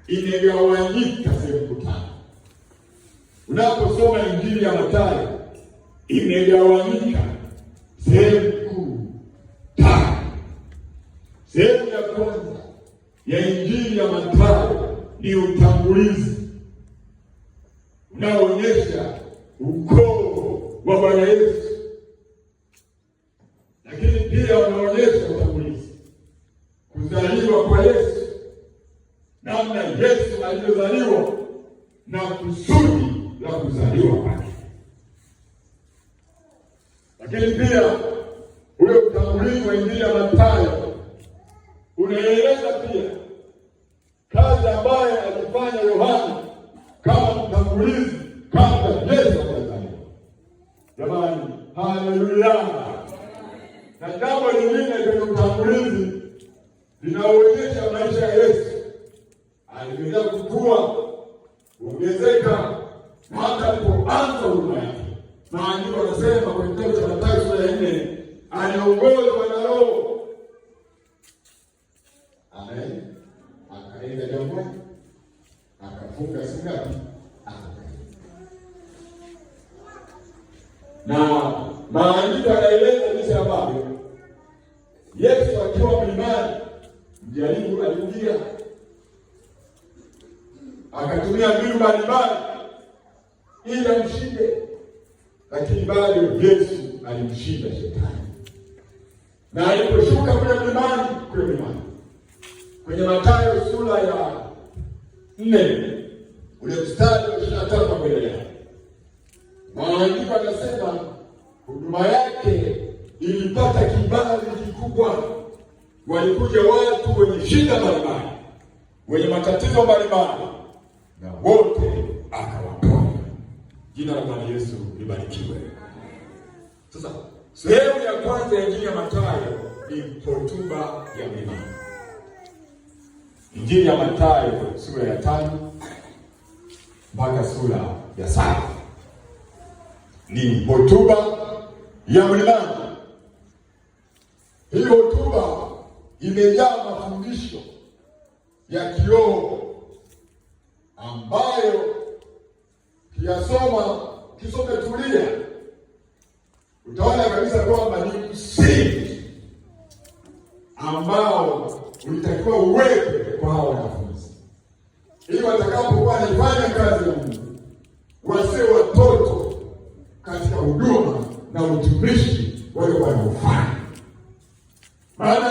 imegawanyika sehemu tano. Unaposoma Injili ya Mathayo imegawanyika sehemu kuu tano. Sehemu ya kwanza ya Injili ya Mathayo ni utangulizi unaoonyesha ukoo wa Bwana Yesu, lakini pia unaonyesha utangulizi kuzaliwa kwa Yesu, namna Yesu alivyozaliwa na kusudi la kuzaliwa kwake. Lakini pia ule utangulizi wa Injili ya Mathayo unaeleza pia kazi ambayo alifanya Yohana kama mtangulizi kabla Yesu hajazaliwa. Jamani, haleluya! Na jambo lingine kwenye utangulizi linaonyesha maisha ya Yesu aliendelea kukua, kuongezeka hata alipoanza huduma yake. Maandiko yanasema kwenye kitabu cha Mathayo sura ya 4, aliongozwa na Roho. Amen. Akaenda jangwani, akafunga siku ngapi? Na maandiko yanaeleza jinsi ambavyo Yesu akiwa mlimani, mjaribu alimjia, akatumia mbinu mbalimbali ili amshinde, lakini bado Yesu alimshinda shetani. Na aliposhuka kule mlimani, kwenye Mathayo sura ya 4 ule mstari wa 23 kuendelea, maandiko yanasema huduma yake ilipata kibali kikubwa. Walikuja watu wenye shida mbalimbali, wenye matatizo mbalimbali, na wote akawaponya. Jina la Bwana Yesu libarikiwe. Sasa sehemu ya kwanza ya Injili ya Mathayo ni hotuba ya mlimani. Injili ya Mathayo sura ya 5 mpaka sura ya 7 ni hotuba ya mlimani. Hii hotuba imejaa mafundisho ya kiroho ambayo kisome tulia, utaona kabisa kwamba ni msingi ambao ulitakiwa uwekwe kwa hao wanafunzi, ili watakapokuwa wanafanya kazi ya Mungu wasiwe watoto katika huduma na utumishi waliokuwa wanaofanya. Maana